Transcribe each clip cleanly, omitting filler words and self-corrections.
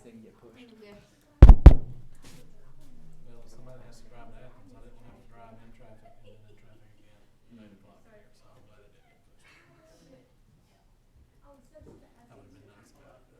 thing get pushed. Okay. Well, if somebody has to drive to Athens, I didn't have to drive in traffic and then in traffic again at 8 o'clock here, so I'm glad it didn't get pushed. That would have been nice about it.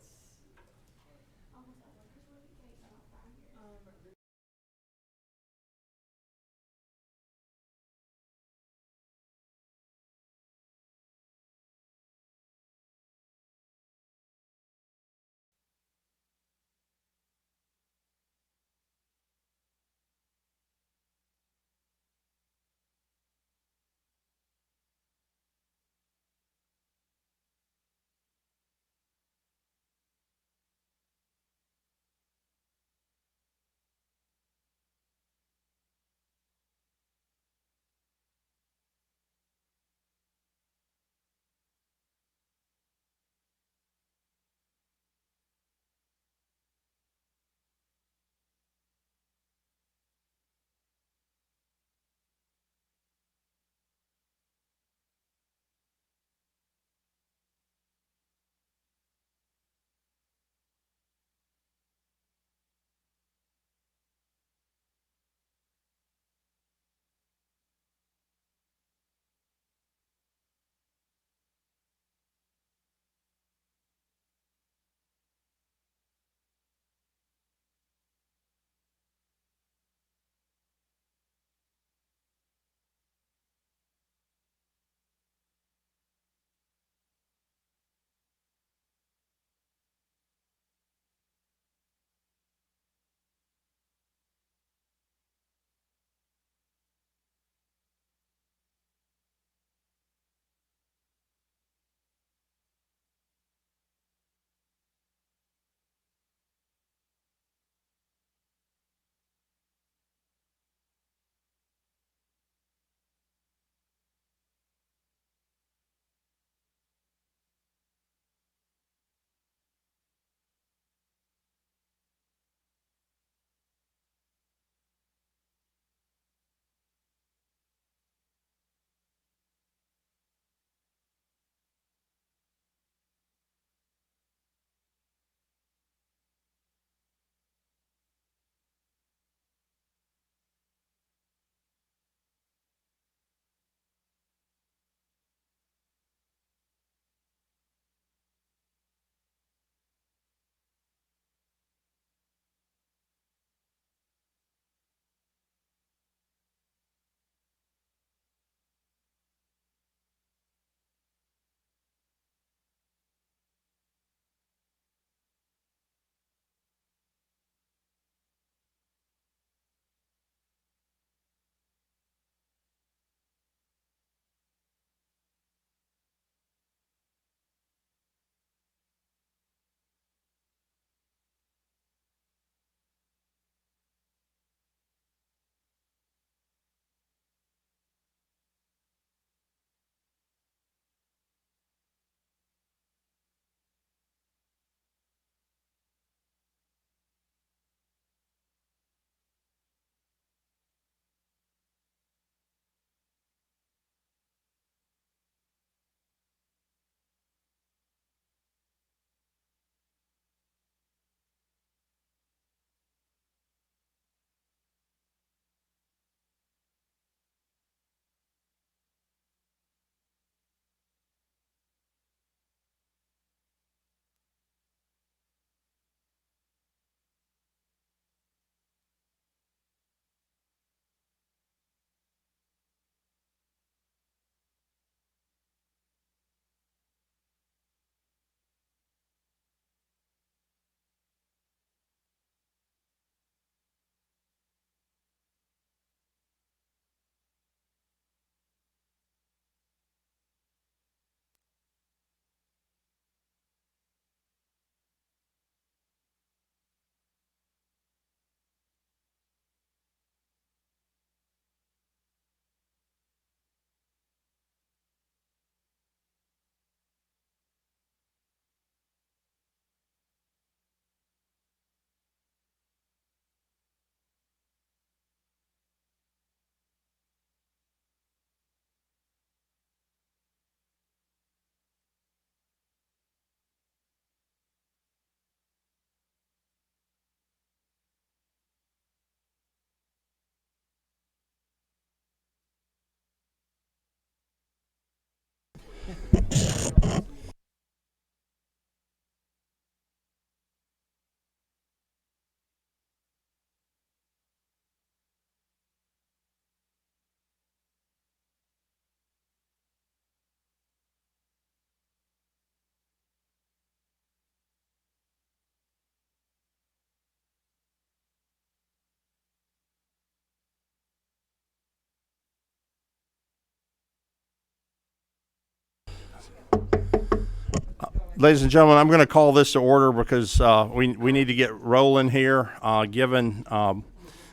Ladies and gentlemen, I'm going to call this to order because we need to get rolling here, given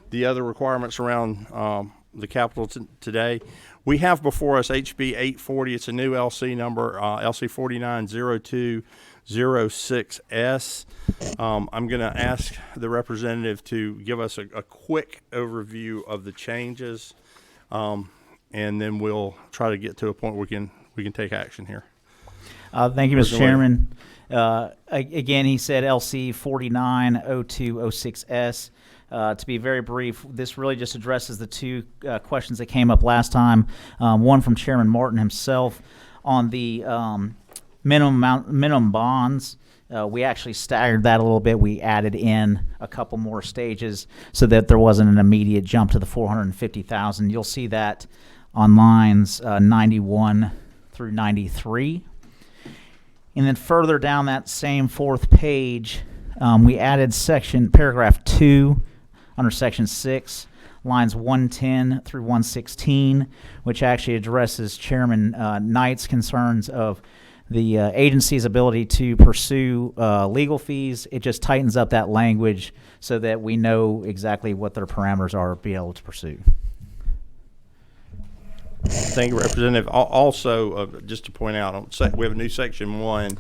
the other requirements around the Capitol today. We have before us HB 840. It's a new LC number, LC 490206S. I'm going to ask the representative to give us a quick overview of the changes, and then we'll try to get to a point where we can take action here. Thank you, Mr. Chairman. Again, he said LC 490206S. To be very brief, this really just addresses the two questions that came up last time. One from Chairman Martin himself on the minimum bonds. We actually staggered that a little bit. We added in a couple more stages so that there wasn't an immediate jump to the $450,000. You'll see that on lines 91 through 93. And then further down that same fourth page, we added paragraph 2 under section 6, lines 110 through 116, which actually addresses Chairman Knight's concerns of the agency's ability to pursue legal fees. It just tightens up that language so that we know exactly what their parameters are to be able to pursue. Thank you, Representative. Also, just to point out, we have a new section 1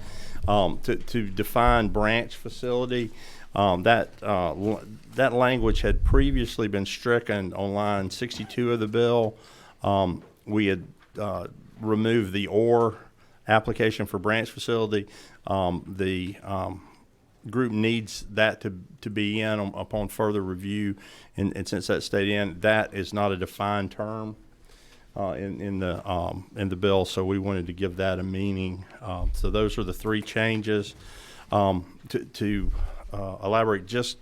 to define branch facility. That language had previously been stricken on line 62 of the bill. We had removed the "or" application for branch facility. The group needs that to be in upon further review, and since that stayed in, that is not a defined term in the bill, so we wanted to give that a meaning. So those are the three changes. To elaborate just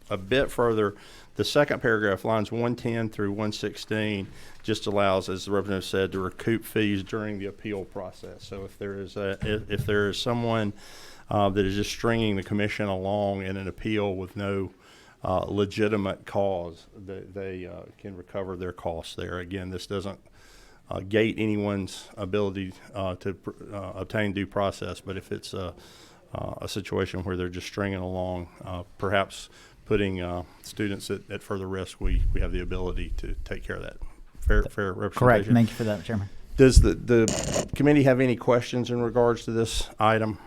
a bit further, the second paragraph, lines 110 through 116, just allows, as the representative said, to recoup fees during the appeal process. So if there is someone that is just stringing the commission along in an appeal with no legitimate cause, they can recover their costs there. Again, this doesn't gate anyone's ability to obtain due process, but if it's a situation where they're just stringing along, perhaps putting students at further risk, we have the ability to take care of that. Fair representation? Correct. Thank you for that, Chairman. Does the committee have any questions in regards to this item?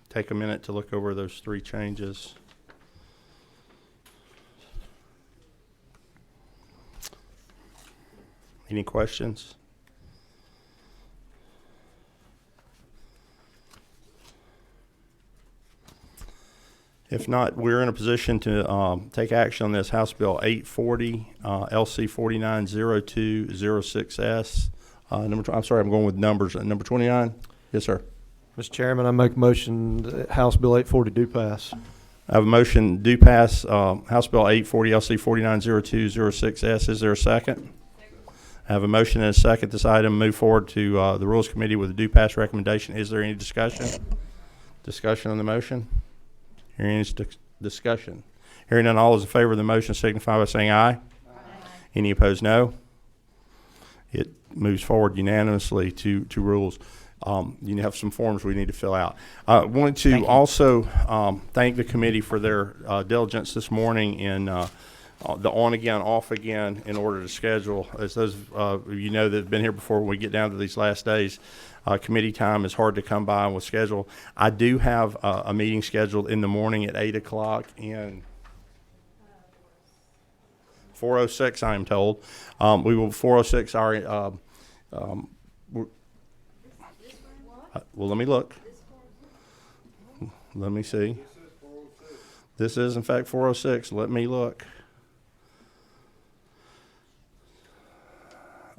Take a minute to look over those three changes. Any questions? If not, we're in a position to take action on this House Bill 840, LC 490206S. I'm sorry, I'm going with numbers. Number 29? Yes, sir. Mr. Chairman, I make a motion that House Bill 840 do pass. I have a motion do pass House Bill 840, LC 490206S. Is there a second? I have a motion and a second. This item move forward to the Rules Committee with a do pass recommendation. Is there any discussion? Discussion on the motion? Hearing any discussion? Hearing none, all those in favor of the motion signify by saying aye. Aye. Any opposed, no. It moves forward unanimously to rules. You have some forms we need to fill out. I wanted to also thank the committee for their diligence this morning in the on again, off again in order to schedule. As those you know that have been here before, when we get down to these last days, committee time is hard to come by with schedule. I do have a meeting scheduled in the morning at 8 o'clock in 406, I am told. We will 406 our well, let me look. Let me see. This is in fact 406. Let me look.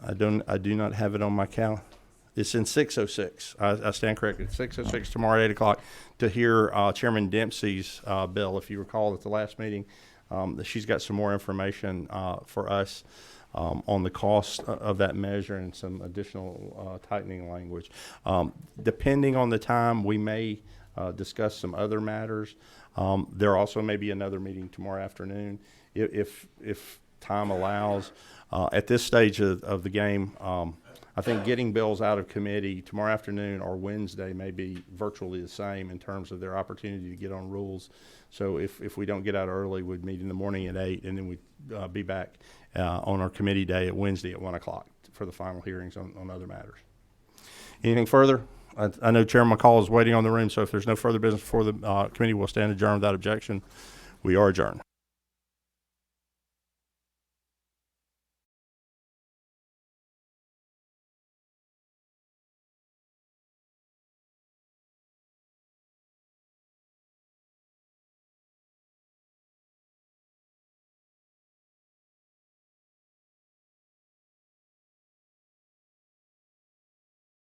I do not have it on my calendar. It's in 606. I stand corrected. 606 tomorrow at 8 o'clock to hear Chairman Dempsey's bill. If you recall at the last meeting, she's got some more information for us on the cost of that measure and some additional tightening language. Depending on the time, we may discuss some other matters. There also may be another meeting tomorrow afternoon if time allows. At this stage of the game, I think getting bills out of committee tomorrow afternoon or Wednesday may be virtually the same in terms of their opportunity to get on rules. So if we don't get out early, we'd meet in the morning at 8, and then we'd be back on our committee day at Wednesday at 1 o'clock for the final hearings on other matters. Anything further? I know Chairman McCall is waiting on the room, so if there's no further business before the committee, we'll stand adjourned without objection. We are adjourned.